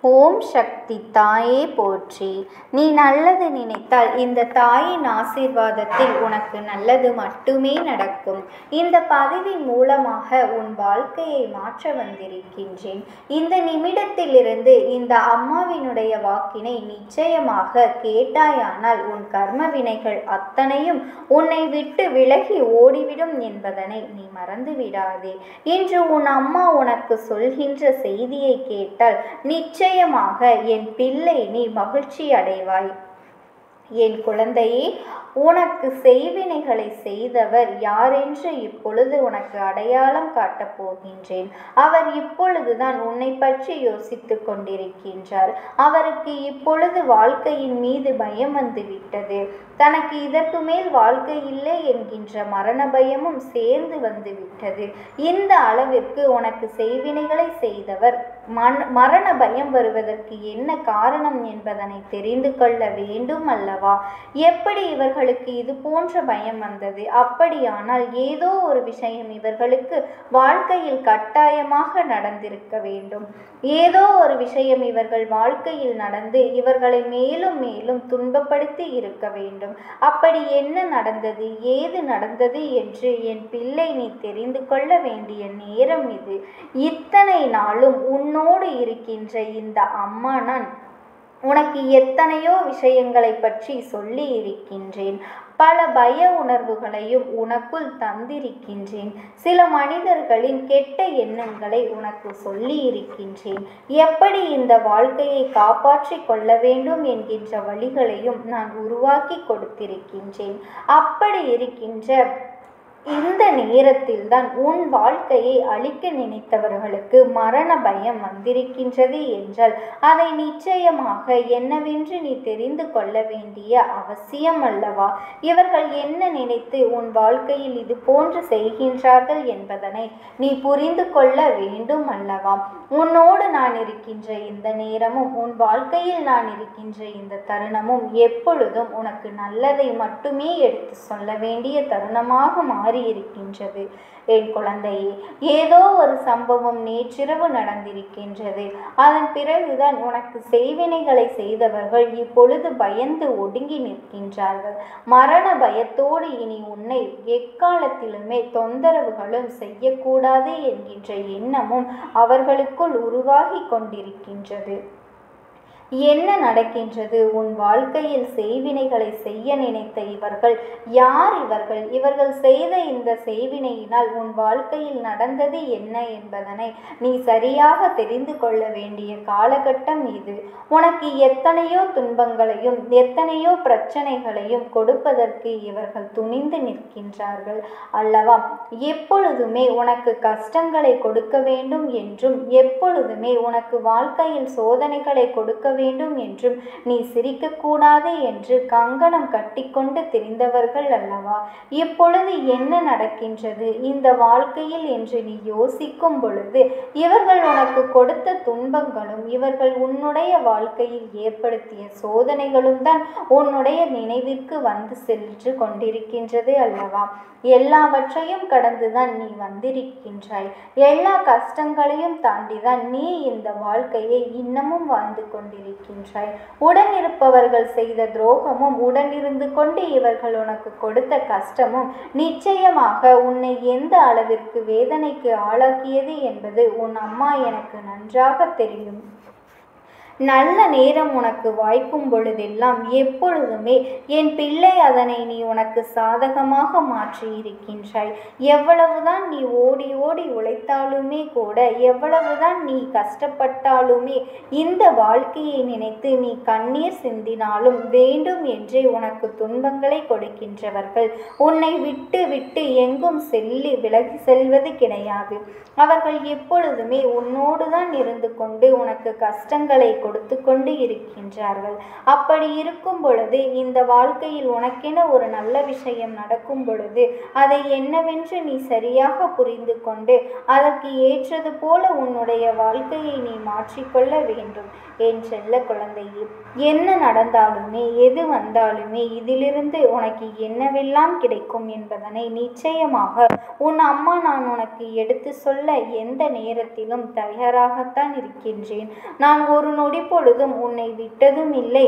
ஓம் சக்தி தாயே போற்றி. நீ நல்லது நினைத்தால் இந்த தாயின் ஆசீர்வாதத்தில் உனக்கு நல்லது மட்டுமே நடக்கும். இந்த பதிவின் மூலமாக உன் வாழ்க்கையை மாற்ற வந்திருக்கின்றேன். இந்த நிமிடத்திலிருந்து இந்த அம்மாவினுடைய வாக்கினை நிச்சயமாக கேட்டாயானால் உன் கர்ம வினைகள் அத்தனையும் உன்னை விட்டு விலகி ஓடிவிடும் என்பதனை நீ மறந்து விடாதே. இன்று உன் அம்மா உனக்கு சொல்கின்ற செய்தியை கேட்டால் நிச்சயமாக என் பிள்ளை நீ மகிழ்ச்சி அடைவாய். என் குழந்தையே, உனக்கு செய்வினைகளை செய்தவர் யாரென்று இப்பொழுது உனக்கு அடையாளம் காட்டப் போகின்றேன். அவர் இப்பொழுதுதான் உன்னை பற்றி யோசித்து கொண்டிருக்கின்றார். அவருக்கு இப்பொழுது வாழ்க்கையின் மீது பயம் வந்துவிட்டது. தனக்கு இதற்கு மேல் வாழ்க்கை இல்லை என்கின்ற மரண பயமும் சேர்ந்து வந்து விட்டது. இந்த அளவிற்கு உனக்கு செய்வினைகளை செய்தவர் மரண பயம் வருவதற்கு என்ன காரணம் என்பதனை தெரிந்து கொள்ள வேண்டும் அல்லவா? எப்படி இவர்களுக்கு இது போன்ற பயம் வந்தது? அப்படியானால் ஏதோ ஒரு விஷயம் இவர்களுக்கு வாழ்க்கையில் கட்டாயமாக நடந்திருக்க வேண்டும். ஏதோ ஒரு விஷயம் இவர்கள் வாழ்க்கையில் நடந்து இவர்களை மேலும் மேலும் துன்பப்படுத்தி இருக்க வேண்டும். அப்படி என்ன நடந்தது, ஏது நடந்தது என்று என் பிள்ளை நீ தெரிந்து கொள்ள வேண்டிய நேரம் இது. இத்தனை நாளும் உன்னோடு இருக்கின்ற இந்த அம்மா நான் உனக்கு எத்தனையோ விஷயங்களை பற்றி சொல்லி இருக்கின்றேன். பல பய உணர்வுகளையும் உனக்குள் தந்திருக்கின்றேன். சில மனிதர்களின் கெட்ட எண்ணங்களை உனக்கு சொல்லி இருக்கின்றேன். எப்படி இந்த வாழ்க்கையை காப்பாற்றி கொள்ள வேண்டும் என்கின்ற வழிகளையும் நான் உருவாக்கி கொடுத்திருக்கின்றேன். அப்படி இருக்கின்ற இந்த நேரத்தில் தான் உன் வாழ்க்கையை அழிக்க நினைத்தவர்களுக்கு மரண பயம் வந்திருக்கின்றது என்றால் அதை நிச்சயமாக என்னவென்று நீ தெரிந்து கொள்ள வேண்டிய அவசியம் அல்லவா? இவர்கள் என்ன நினைத்து உன் வாழ்க்கையில் இது போன்று செய்கின்றார்கள் என்பதனை நீ புரிந்து கொள்ள வேண்டும் அல்லவா? உன்னோடு நான் இருக்கின்ற இந்த நேரமும் உன் வாழ்க்கையில் நான் இருக்கின்ற இந்த தருணமும் எப்பொழுதும் உனக்கு நல்லதை மட்டுமே எடுத்து சொல்ல வேண்டிய தருணமாக மாறி இருக்கின்றது. என் குழந்தையே, ஏதோ ஒரு சம்பவம் நேற்றிரவு நடந்திருக்கின்றது. அதன் பிறகுதான் உனக்கு செய்வினைகளை செய்தவர்கள் இப்பொழுது பயந்து ஒடுங்கி நிற்கின்றார்கள். மரண பயத்தோடு இனி உன்னை எக்காலத்திலுமே தொந்தரவுகளும் செய்யக்கூடாது என்கின்ற எண்ணமும் அவர்களுக்குள் உருவாகி கொண்டிருக்கின்றது. என்ன நடக்கின்றது? உன் வாழ்க்கையில் செய்வினைகளை செய்ய நினைத்த இவர்கள் யார்? இவர்கள் செய்த இந்த செய்வினையினால் உன் வாழ்க்கையில் நடந்தது என்ன என்பதனை நீ சரியாக தெரிந்து கொள்ள வேண்டிய காலகட்டம் இது. உனக்கு எத்தனையோ துன்பங்களையும் எத்தனையோ பிரச்சனைகளையும் கொடுப்பதற்கு இவர்கள் துணிந்து நிற்கின்றார்கள் அல்லவா? எப்பொழுதுமே உனக்கு கஷ்டங்களை கொடுக்க வேண்டும் என்றும் எப்பொழுதுமே உனக்கு வாழ்க்கையில் சோதனைகளை கொடுக்க வேண்டும் என்றும் நீ சிரிக்கக்கூடாது என்று கங்கணம் கட்டிக்கொண்டு திரிந்தவர்கள் அல்லவா? இப்பொழுது என்ன நடக்கின்றது இந்த வாழ்க்கையில் என்று நீ யோசிக்கும் பொழுது இவர்கள் உனக்கு கொடுத்த துன்பங்களும் இவர்கள் உன்னுடைய வாழ்க்கையில் ஏற்படுத்திய சோதனைகளும் தான் உன்னுடைய நினைவிற்கு வந்து சென்று கொண்டிருக்கின்றது அல்லவா? எல்லாவற்றையும் கடந்துதான் நீ வந்திருக்கின்றாய். எல்லா கஷ்டங்களையும் தாண்டிதான் நீ இந்த வாழ்க்கையை இன்னமும் வாழ்ந்து கொண்டிருக்கின்றாய். உடன் இருப்பவர்கள் செய்த துரோகமும் உடனிருந்து கொண்டு இவர்கள் உனக்கு கொடுத்த கஷ்டமும் நிச்சயமாக உன்னை எந்த அளவிற்கு வேதனைக்கு ஆளாக்கியது என்பது உன் அம்மா எனக்கு நன்றாக தெரியும். நல்ல நேரம் உனக்கு வாய்க்கும் பொழுதெல்லாம் எப்பொழுதுமே என் பிள்ளை அதனை நீ உனக்கு சாதகமாக மாற்றி இருக்கின்றாய். எவ்வளவுதான் நீ ஓடி ஓடி உழைத்தாலுமே கூட, எவ்வளவுதான் நீ கஷ்டப்பட்டாலுமே, இந்த வாழ்க்கையை நினைத்து நீ கண்ணீர் சிந்தினாலும் வேண்டும் என்றே உனக்கு துன்பங்களை கொடுக்கின்றவர்கள் உன்னை விட்டு விட்டு எங்கும் விலகி செல்வது கிடையாது. அவர்கள் எப்பொழுதுமே உன்னோடு தான் இருந்து கொண்டு உனக்கு கஷ்டங்களை கொடுத்து கொண்டு இருக்கின்றார்கள். அப்படி இருக்கும் பொழுது இந்த வாழ்க்கையில் உனக்கென ஒரு நல்ல விஷயம் நடக்கும் பொழுது அதை என்னவென்று நீ சரியாக புரிந்து கொண்டு அதற்கு ஏற்றது போல உன்னுடைய வாழ்க்கையை நீ மாற்றிக்கொள்ள வேண்டும். என் செல்ல குழந்தையே, என்ன நடந்தாலுமே எது வந்தாலுமே இதிலிருந்து உனக்கு என்னவெல்லாம் கிடைக்கும் என்பதனை நிச்சயமாக உன் அம்மா நான் உனக்கு எடுத்து சொல்ல எந்த நேரத்திலும் தயாராகத்தான் இருக்கின்றேன். நான் ஒரு நொடி நொடி பொழுதும் உன்னை விட்டதும் இல்லை,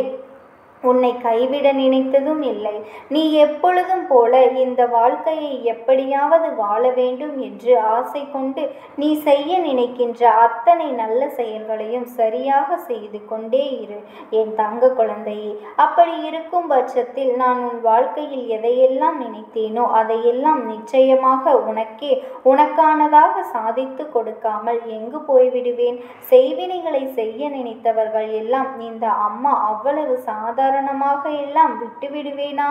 உன்னை கைவிட நினைத்ததும் இல்லை. நீ எப்பொழுதும் போல இந்த வாழ்க்கையை எப்படியாவது வாழ வேண்டும் என்று ஆசை கொண்டு நீ செய்ய நினைக்கின்ற அத்தனை நல்ல செயல்களையும் சரியாக செய்து கொண்டே இரு என் தங்க குழந்தையே. அப்படி இருக்கும் பட்சத்தில் நான் உன் வாழ்க்கையில் எதையெல்லாம் நினைத்தேனோ அதையெல்லாம் நிச்சயமாக உனக்கானதாக சாதித்து கொடுக்காமல் எங்கு போய்விடுவேன்? செய்வினைகளை செய்ய நினைத்தவர்கள் எல்லாம் இந்த அம்மா அவ்வளவு சாதாரணமாக எல்லாம் விட்டுவிடுவேனா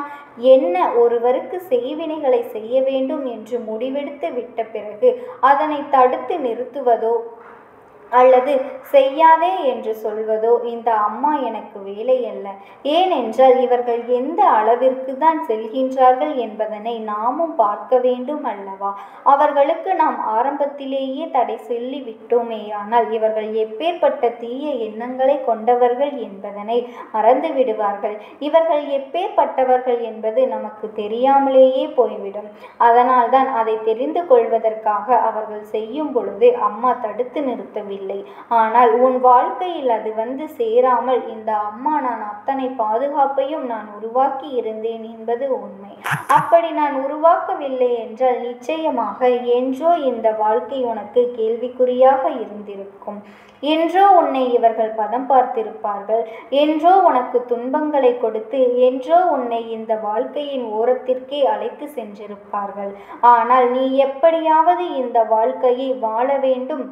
என்ன? ஒருவருக்கு செய்வினைகளை செய்ய வேண்டும் என்று முடிவெடுத்து விட்ட பிறகு அதனை தடுத்து நிறுத்துவதோ அல்லது செய்யாதே என்று சொல்வதோ இந்த அம்மா எனக்கு வேலை அல்ல. ஏனென்றால் இவர்கள் எந்த அளவிற்கு தான் செல்கின்றார்கள் என்பதனை நாமும் பார்க்க வேண்டும் அல்லவா? அவர்களுக்கு நாம் ஆரம்பத்திலேயே தடை சொல்லி விட்டோமேயானால் இவர்கள் எப்பேற்பட்ட தீய எண்ணங்களை கொண்டவர்கள் என்பதனை மறந்து விடுவார்கள். இவர்கள் எப்பேற்பட்டவர்கள் என்பது நமக்கு தெரியாமலேயே போய்விடும். அதனால்தான் அதை தெரிந்து கொள்வதற்காக அவர்கள் செய்யும் பொழுது அம்மா தடுத்து நிறுத்தவில்லை. ஆனால் உன் வாழ்க்கையில் அது வந்து சேராமல் இந்த அம்மா நான் அத்தனை பாதுகாப்பையும் நான் உருவாக்கி இருந்தேன் என்பது உண்மை. அப்படி நான் உருவாக்கவில்லை என்றால் நிச்சயமாக என்றோ இந்த வாழ்க்கை உனக்கு கேள்விக்குறியாக இருந்திருக்கும். என்றோ உன்னை இவர்கள் பதம் பார்த்திருப்பார்கள். என்றோ உனக்கு துன்பங்களை கொடுத்து என்றோ உன்னை இந்த வாழ்க்கையின் ஓரத்திற்கே அழைத்து சென்றிருப்பார்கள். ஆனால் நீ எப்படியாவது இந்த வாழ்க்கையை வாழ வேண்டும்,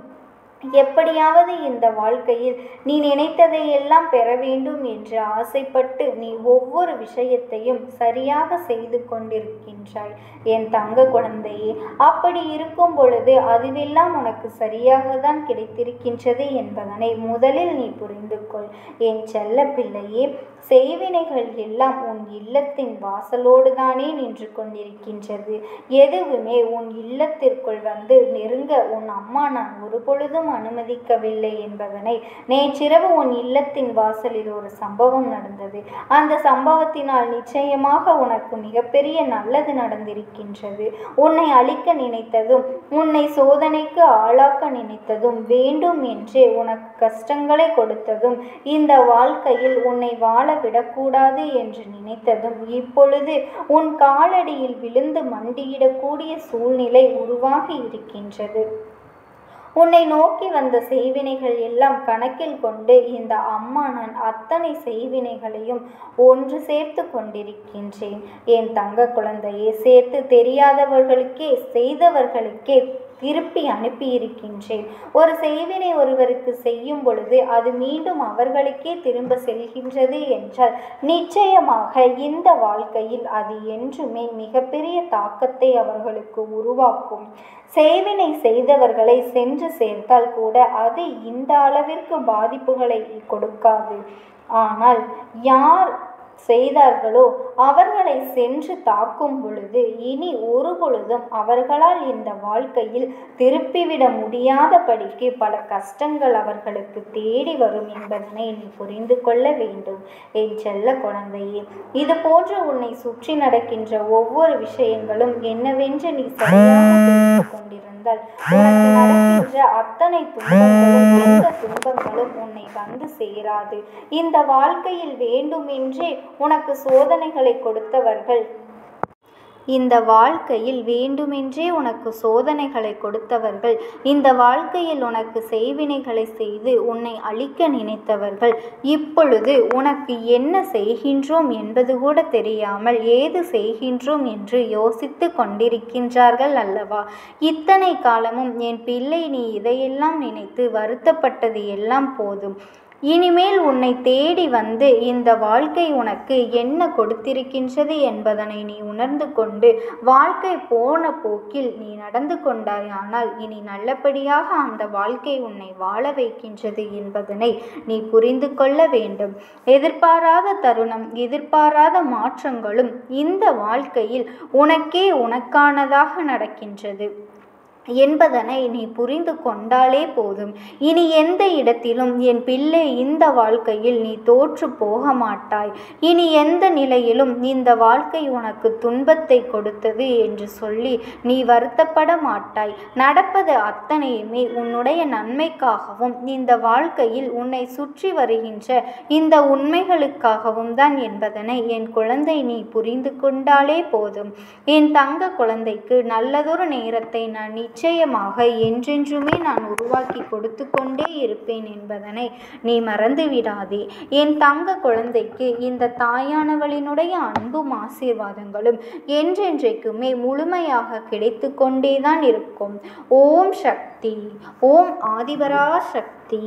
எப்படியாவது இந்த வாழ்க்கையில் நீ நினைத்ததை எல்லாம் பெற வேண்டும் என்று ஆசைப்பட்டு நீ ஒவ்வொரு விஷயத்தையும் சரியாக செய்து கொண்டிருக்கின்றாய் என் தங்க குழந்தையே. அப்படி இருக்கும் பொழுது அதுவெல்லாம் உனக்கு சரியாக தான் கிடைத்திருக்கின்றது என்பதனை முதலில் நீ புரிந்து கொள் என் செல்ல பிள்ளையே. செய்வினைகள் எல்லாம் உன் இல்லத்தின் வாசலோடு தானே நின்று கொண்டிருக்கின்றது. எதுவுமே உன் இல்லத்திற்குள் வந்து நெருங்க உன் அம்மா நான் ஒரு பொழுதும் அனுமதிக்கவில்லை என்பதனை நேற்றிரவு உன் இல்லத்தின் வாசலில் ஒரு சம்பவம் நடந்தது. அந்த சம்பவத்தினால் நிச்சயமாக உனக்கு மிகப்பெரிய நல்லது நடந்திருக்கின்றது. உன்னை அழிக்க நினைத்ததும் உன்னை சோதனைக்கு ஆளாக்க நினைத்ததும் வேண்டும் என்றே உனக்கு கஷ்டங்களை கொடுத்ததும் இந்த வாழ்க்கையில் உன்னை வாழ விடக்கூடாது என்று நினைத்ததும் இப்பொழுது உன் காலடியில் விழுந்து மண்டியிடக்கூடிய சூழ்நிலை உருவாகி இருக்கின்றது. உன்னை நோக்கி வந்த செய்வினைகள் எல்லாம் கணக்கில் கொண்டு இந்த அம்மா நான் அத்தனை செய்வினைகளையும் ஒன்று சேர்த்து கொண்டிருக்கின்றேன் என் தங்க குழந்தையே. சேர்த்து தெரியாதவர்களுக்கே செய்தவர்களுக்கே திருப்பி அனுப்பியிருக்கின்றேன். ஒரு செய்வினை ஒருவருக்கு செய்யும் பொழுது அது மீண்டும் அவர்களுக்கே திரும்ப செல்கின்றது என்றால் நிச்சயமாக இந்த வாழ்க்கையில் அது என்றுமே மிகப்பெரிய தாக்கத்தை அவர்களுக்கு உருவாக்கும். செய்வினை செய்தவர்களை சென்று சேர்த்தால் கூட அது இந்த அளவிற்கு பாதிப்புகளை கொடுக்காது. ஆனால் யார் செய்தார்களோ அவர்களை சென்று தாக்கும் பொழுது இனி ஒரு பொழுதும் அவர்களால் இந்த வாழ்க்கையில் திருப்பிவிட முடியாதபடிக்கு பல கஷ்டங்கள் அவர்களுக்கு தேடி வரும் என்பதனை நீ புரிந்து கொள்ள வேண்டும் என் செல்ல குழந்தையே. இது போன்று உன்னை சுற்றி நடக்கின்ற ஒவ்வொரு விஷயங்களும் என்னவென்று நீ சரியாக தெரிந்து கொண்டிருந்தால் உனக்கு நடக்கின்ற அத்தனை துன்பங்களும் உன்னை வந்து சேராது. இந்த வாழ்க்கையில் வேண்டுமென்றே உனக்கு சோதனைகளை கொடுத்தவர்கள் இந்த வாழ்க்கையில் இந்த வாழ்க்கையில் உனக்கு செய்வினைகளை செய்து உன்னை அழிக்க நினைத்தவர்கள் இப்பொழுது உனக்கு என்ன செய்கின்றோம் என்பது கூட தெரியாமல் ஏது செய்கின்றோம் என்று யோசித்து கொண்டிருக்கின்றார்கள் அல்லவா? இத்தனை காலமும் என் பிள்ளை நீ இதையெல்லாம் நினைத்து வருத்தப்பட்டது எல்லாம் போதும். இனிமேல் உன்னை தேடி வந்து இந்த வாழ்க்கை உனக்கு என்ன கொடுத்திருக்கின்றது என்பதனை நீ உணர்ந்து கொண்டு வாழ்க்கை போன போக்கில் நீ நடந்து கொண்டாயானால் இனி நல்லபடியாக அந்த வாழ்க்கை உன்னை வாழ வைக்கின்றது என்பதனை நீ புரிந்து கொள்ள வேண்டும். எதிர்பாராத தருணம், எதிர்பாராத மாற்றங்களும் இந்த வாழ்க்கையில் உனக்கானதாக நடக்கின்றது. என்பதனை நீ புரிந்து கொண்டாலே போதும். இனி எந்த இடத்திலும் என் பிள்ளை இந்த வாழ்க்கையில் நீ தோற்று போக மாட்டாய். இனி எந்த நிலையிலும் இந்த வாழ்க்கை உனக்கு துன்பத்தை கொடுத்தது என்று சொல்லி நீ வருத்தப்பட மாட்டாய். நடப்பது அத்தனையுமே உன்னுடைய நன்மைக்காகவும் இந்த வாழ்க்கையில் உன்னை சுற்றி வருகின்ற இந்த உண்மைகளுக்காகவும் தான் என்பதனை என் குழந்தை நீ புரிந்து கொண்டாலே போதும். என் தங்க குழந்தைக்கு நல்லதொரு நேரத்தை நான் நிச்சயமாக என்றென்றுமே நான் உருவாக்கி கொடுத்து கொண்டே இருப்பேன் என்பதனை நீ மறந்து விடாதே. என் தங்க குழந்தைக்கு இந்த தாயானவளினுடைய அன்பும் ஆசீர்வாதங்களும் என்றென்றைக்குமே முழுமையாக கிடைத்து கொண்டேதான் இருக்கும். ஓம் சக்தி. ஓம் ஆதிபரா சக்தி.